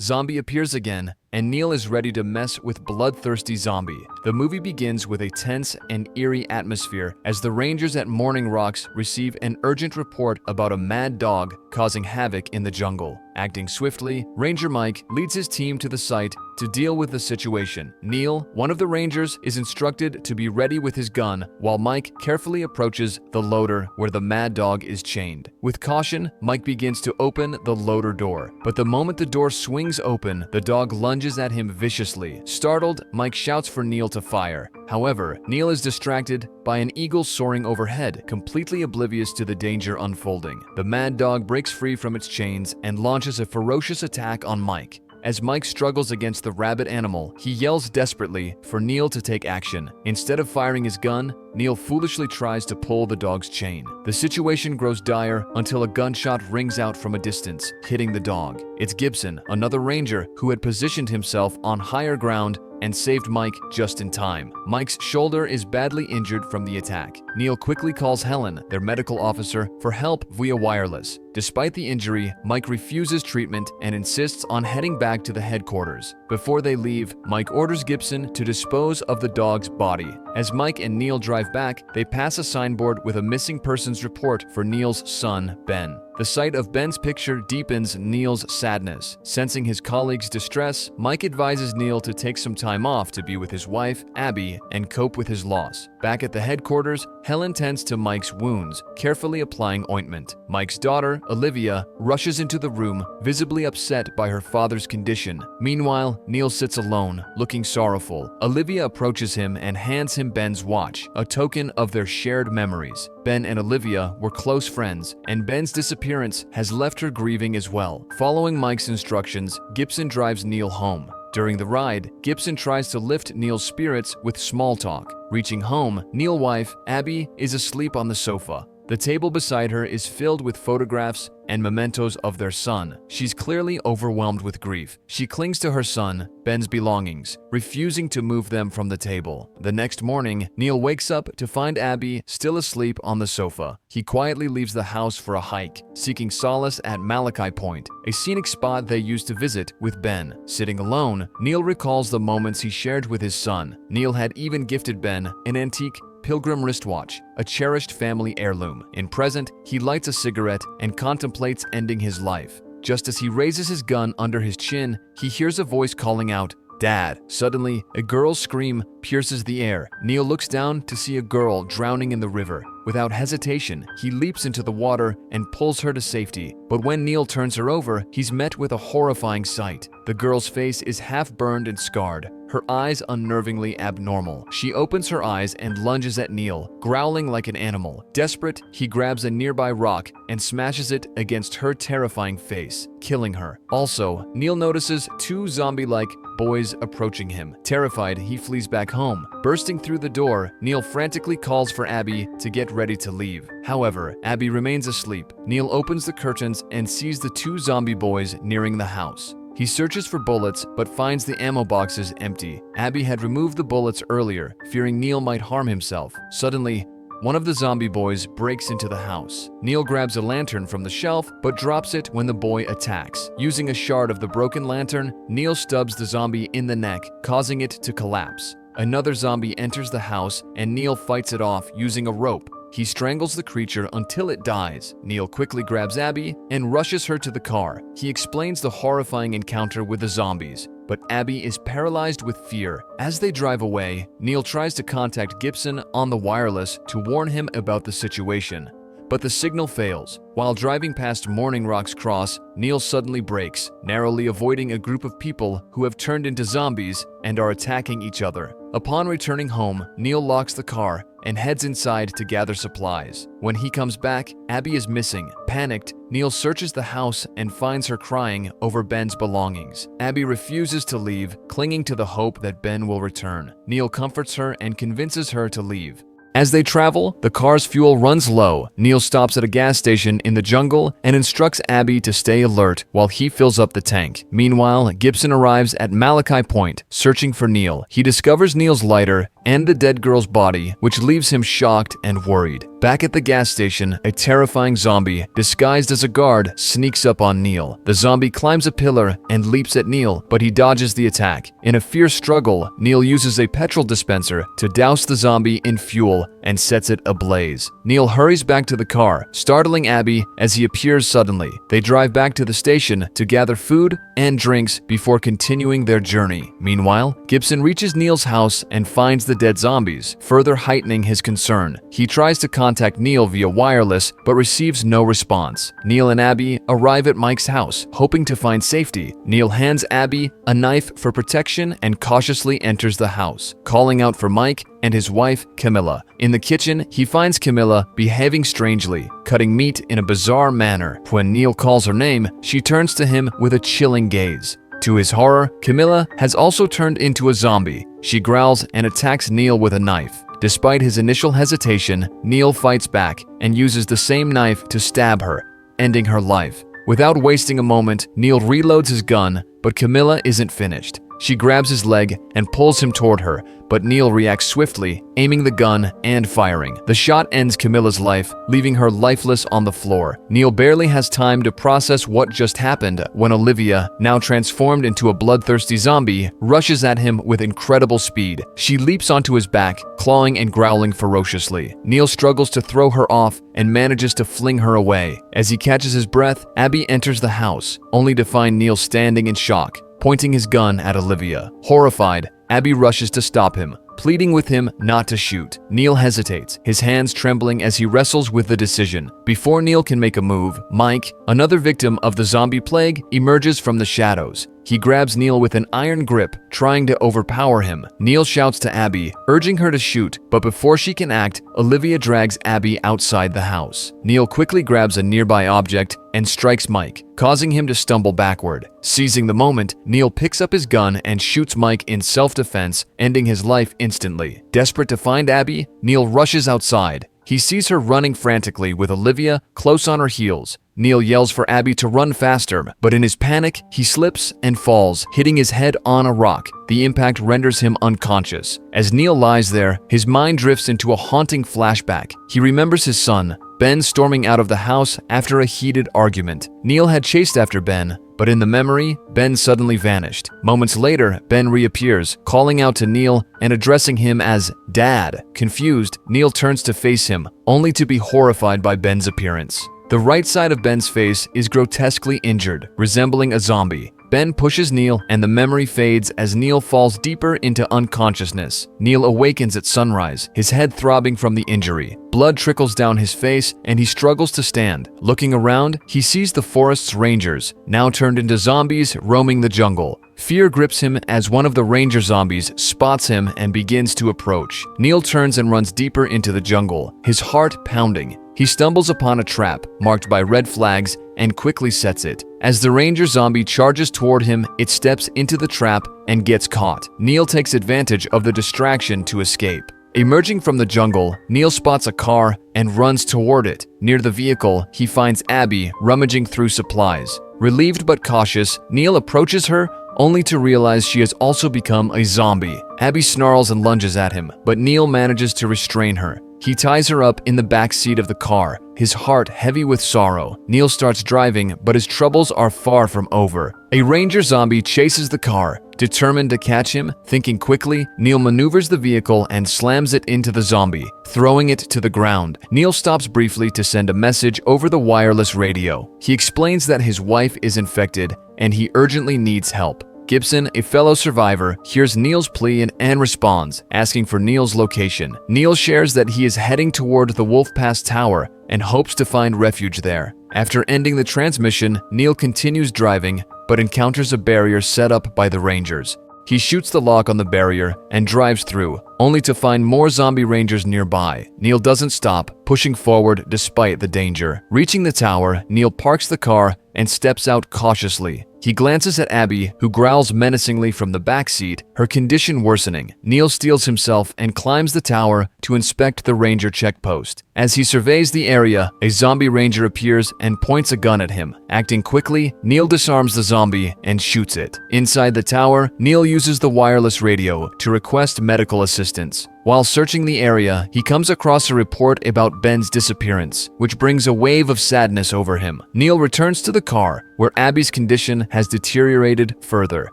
zombie appears again, and Neil is ready to mess with bloodthirsty zombie. The movie begins with a tense and eerie atmosphere as the rangers at Morning Rocks receive an urgent report about a mad dog causing havoc in the jungle. Acting swiftly, Ranger Mike leads his team to the site to deal with the situation. Neil, one of the rangers, is instructed to be ready with his gun, while Mike carefully approaches the loader where the mad dog is chained. With caution, Mike begins to open the loader door, but the moment the door swings open, the dog lunges at him viciously. Startled, Mike shouts for Neil to fire. However, Neil is distracted by an eagle soaring overhead, completely oblivious to the danger unfolding. The mad dog breaks free from its chains and launches a ferocious attack on Mike. As Mike struggles against the rabid animal, he yells desperately for Neil to take action. Instead of firing his gun, Neil foolishly tries to pull the dog's chain. The situation grows dire until a gunshot rings out from a distance, hitting the dog. It's Gibson, another ranger who had positioned himself on higher ground and saved Mike just in time. Mike's shoulder is badly injured from the attack. Neil quickly calls Helen, their medical officer, for help via wireless. Despite the injury, Mike refuses treatment and insists on heading back to the headquarters. Before they leave, Mike orders Gibson to dispose of the dog's body. As Mike and Neil drive back, they pass a signboard with a missing persons report for Neil's son, Ben. The sight of Ben's picture deepens Neil's sadness. Sensing his colleague's distress, Mike advises Neil to take some time off to be with his wife, Abby, and cope with his loss. Back at the headquarters, Helen tends to Mike's wounds, carefully applying ointment. Mike's daughter, Olivia, rushes into the room, visibly upset by her father's condition. Meanwhile, Neil sits alone, looking sorrowful. Olivia approaches him and hands him Ben's watch, a token of their shared memories. Ben and Olivia were close friends, and Ben's disappearance has left her grieving as well. Following Mike's instructions, Gibson drives Neil home. During the ride, Gibson tries to lift Neil's spirits with small talk. Reaching home, Neil's wife, Abby, is asleep on the sofa. The table beside her is filled with photographs and mementos of their son. She's clearly overwhelmed with grief. She clings to her son, Ben's belongings, refusing to move them from the table. The next morning, Neil wakes up to find Abby still asleep on the sofa. He quietly leaves the house for a hike, seeking solace at Malachi Point, a scenic spot they used to visit with Ben. Sitting alone, Neil recalls the moments he shared with his son. Neil had even gifted Ben an antique pilgrim wristwatch, a cherished family heirloom. In present, he lights a cigarette and contemplates ending his life. Just as he raises his gun under his chin, he hears a voice calling out, "Dad." Suddenly, a girl's scream pierces the air. Neil looks down to see a girl drowning in the river. Without hesitation, he leaps into the water and pulls her to safety. But when Neil turns her over, he's met with a horrifying sight. The girl's face is half burned and scarred, her eyes unnervingly abnormal. She opens her eyes and lunges at Neil, growling like an animal. Desperate, he grabs a nearby rock and smashes it against her terrifying face, killing her. Also, Neil notices two zombie-like boys approaching him. Terrified, he flees back home. Bursting through the door, Neil frantically calls for Abby to get ready to leave. However, Abby remains asleep. Neil opens the curtains and sees the two zombie boys nearing the house. He searches for bullets, but finds the ammo boxes empty. Abby had removed the bullets earlier, fearing Neil might harm himself. Suddenly, one of the zombie boys breaks into the house. Neil grabs a lantern from the shelf, but drops it when the boy attacks. Using a shard of the broken lantern, Neil stubs the zombie in the neck, causing it to collapse. Another zombie enters the house, and Neil fights it off using a rope. He strangles the creature until it dies. Neil quickly grabs Abby and rushes her to the car. He explains the horrifying encounter with the zombies, but Abby is paralyzed with fear. As they drive away, Neil tries to contact Gibson on the wireless to warn him about the situation, but the signal fails. While driving past Morning Rocks Cross, Neil suddenly brakes, narrowly avoiding a group of people who have turned into zombies and are attacking each other. Upon returning home, Neil locks the car and heads inside to gather supplies. When he comes back, Abby is missing. Panicked, Neil searches the house and finds her crying over Ben's belongings. Abby refuses to leave, clinging to the hope that Ben will return. Neil comforts her and convinces her to leave. As they travel, the car's fuel runs low. Neil stops at a gas station in the jungle and instructs Abby to stay alert while he fills up the tank. Meanwhile, Gibson arrives at Malachi Point, searching for Neil. He discovers Neil's lighter and the dead girl's body, which leaves him shocked and worried. Back at the gas station, a terrifying zombie, disguised as a guard, sneaks up on Neil. The zombie climbs a pillar and leaps at Neil, but he dodges the attack. In a fierce struggle, Neil uses a petrol dispenser to douse the zombie in fuel and sets it ablaze. Neil hurries back to the car, startling Abby as he appears suddenly. They drive back to the station to gather food and drinks before continuing their journey. Meanwhile, Gibson reaches Neil's house and finds the dead zombies, further heightening his concern. He tries to contact Neil via wireless, but receives no response. Neil and Abby arrive at Mike's house, hoping to find safety. Neil hands Abby a knife for protection and cautiously enters the house, calling out for Mike and his wife, Camilla. In the kitchen, he finds Camilla behaving strangely, cutting meat in a bizarre manner. When Neil calls her name, she turns to him with a chilling gaze. To his horror, Camilla has also turned into a zombie. She growls and attacks Neil with a knife. Despite his initial hesitation, Neil fights back and uses the same knife to stab her, ending her life. Without wasting a moment, Neil reloads his gun, but Camilla isn't finished. She grabs his leg and pulls him toward her, but Neil reacts swiftly, aiming the gun and firing. The shot ends Camilla's life, leaving her lifeless on the floor. Neil barely has time to process what just happened when Olivia, now transformed into a bloodthirsty zombie, rushes at him with incredible speed. She leaps onto his back, clawing and growling ferociously. Neil struggles to throw her off and manages to fling her away. As he catches his breath, Abby enters the house, only to find Neil standing in shock, pointing his gun at Olivia. Horrified, Abby rushes to stop him, pleading with him not to shoot. Neil hesitates, his hands trembling as he wrestles with the decision. Before Neil can make a move, Mike, another victim of the zombie plague, emerges from the shadows. He grabs Neil with an iron grip, trying to overpower him. Neil shouts to Abby, urging her to shoot, but before she can act, Olivia drags Abby outside the house. Neil quickly grabs a nearby object and strikes Mike, causing him to stumble backward. Seizing the moment, Neil picks up his gun and shoots Mike in self-defense, ending his life instantly. Desperate to find Abby, Neil rushes outside. He sees her running frantically with Olivia close on her heels. Neil yells for Abby to run faster, but in his panic, he slips and falls, hitting his head on a rock. The impact renders him unconscious. As Neil lies there, his mind drifts into a haunting flashback. He remembers his son, Ben, storming out of the house after a heated argument. Neil had chased after Ben, but in the memory, Ben suddenly vanished. Moments later, Ben reappears, calling out to Neil and addressing him as Dad. Confused, Neil turns to face him, only to be horrified by Ben's appearance. The right side of Ben's face is grotesquely injured, resembling a zombie. Ben pushes Neil and the memory fades as Neil falls deeper into unconsciousness. Neil awakens at sunrise, his head throbbing from the injury. Blood trickles down his face and he struggles to stand. Looking around, he sees the forest's rangers, now turned into zombies roaming the jungle. Fear grips him as one of the ranger zombies spots him and begins to approach. Neil turns and runs deeper into the jungle, his heart pounding. He stumbles upon a trap marked by red flags and quickly sets it. As the ranger zombie charges toward him, it steps into the trap and gets caught. Neil takes advantage of the distraction to escape. Emerging from the jungle, Neil spots a car and runs toward it. Near the vehicle, he finds Abby rummaging through supplies. Relieved but cautious, Neil approaches her only to realize she has also become a zombie. Abby snarls and lunges at him, but Neil manages to restrain her. He ties her up in the back seat of the car, his heart heavy with sorrow. Neil starts driving, but his troubles are far from over. A ranger zombie chases the car. Determined to catch him, thinking quickly, Neil maneuvers the vehicle and slams it into the zombie, throwing it to the ground. Neil stops briefly to send a message over the wireless radio. He explains that his wife is infected and he urgently needs help. Gibson, a fellow survivor, hears Neil's plea and responds, asking for Neil's location. Neil shares that he is heading toward the Wolfe Pass Tower and hopes to find refuge there. After ending the transmission, Neil continues driving, but encounters a barrier set up by the Rangers. He shoots the lock on the barrier and drives through, only to find more zombie rangers nearby. Neil doesn't stop, pushing forward despite the danger. Reaching the tower, Neil parks the car and steps out cautiously. He glances at Abby, who growls menacingly from the back seat, her condition worsening. Neil steels himself and climbs the tower to inspect the ranger checkpost. As he surveys the area, a zombie ranger appears and points a gun at him. Acting quickly, Neil disarms the zombie and shoots it. Inside the tower, Neil uses the wireless radio to request medical assistance. While searching the area, he comes across a report about Ben's disappearance, which brings a wave of sadness over him. Neil returns to the car, where Abby's condition has deteriorated further.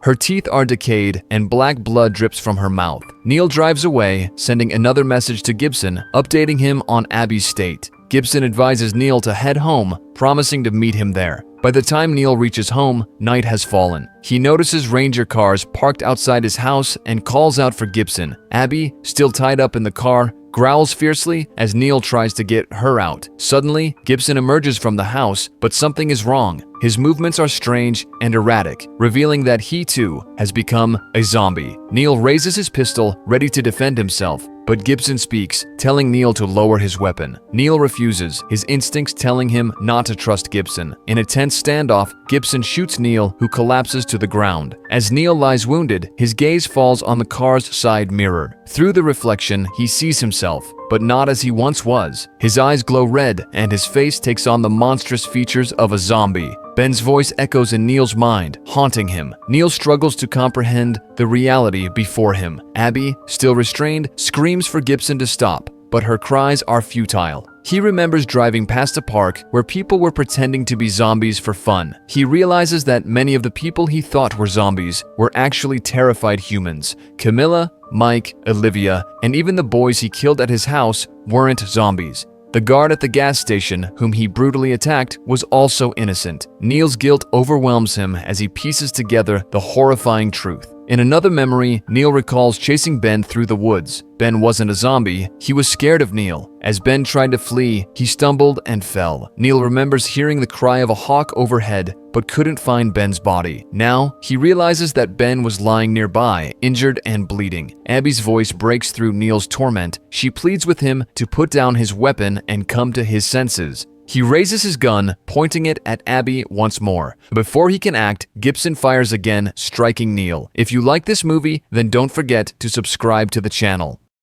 Her teeth are decayed and black blood drips from her mouth. Neil drives away, sending another message to Gibson, updating him on Abby's state. Gibson advises Neil to head home, promising to meet him there. By the time Neil reaches home, night has fallen. He notices ranger cars parked outside his house and calls out for Gibson. Abby, still tied up in the car, growls fiercely as Neil tries to get her out. Suddenly, Gibson emerges from the house, but something is wrong. His movements are strange and erratic, revealing that he too has become a zombie. Neil raises his pistol, ready to defend himself, but Gibson speaks, telling Neil to lower his weapon. Neil refuses, his instincts telling him not to trust Gibson. In a tense standoff, Gibson shoots Neil, who collapses to the ground. As Neil lies wounded, his gaze falls on the car's side mirror. Through the reflection, he sees himself, but not as he once was. His eyes glow red, and his face takes on the monstrous features of a zombie. Ben's voice echoes in Neil's mind, haunting him. Neil struggles to comprehend the reality before him. Abby, still restrained, screams for Gibson to stop, but her cries are futile. He remembers driving past a park where people were pretending to be zombies for fun. He realizes that many of the people he thought were zombies were actually terrified humans. Camilla, Mike, Olivia, and even the boys he killed at his house weren't zombies. The guard at the gas station, whom he brutally attacked, was also innocent. Neil's guilt overwhelms him as he pieces together the horrifying truth. In another memory, Neil recalls chasing Ben through the woods. Ben wasn't a zombie, he was scared of Neil. As Ben tried to flee, he stumbled and fell. Neil remembers hearing the cry of a hawk overhead, but couldn't find Ben's body. Now, he realizes that Ben was lying nearby, injured and bleeding. Abby's voice breaks through Neil's torment. She pleads with him to put down his weapon and come to his senses. He raises his gun, pointing it at Abby once more. Before he can act, Gibson fires again, striking Neil. If you like this movie, then don't forget to subscribe to the channel.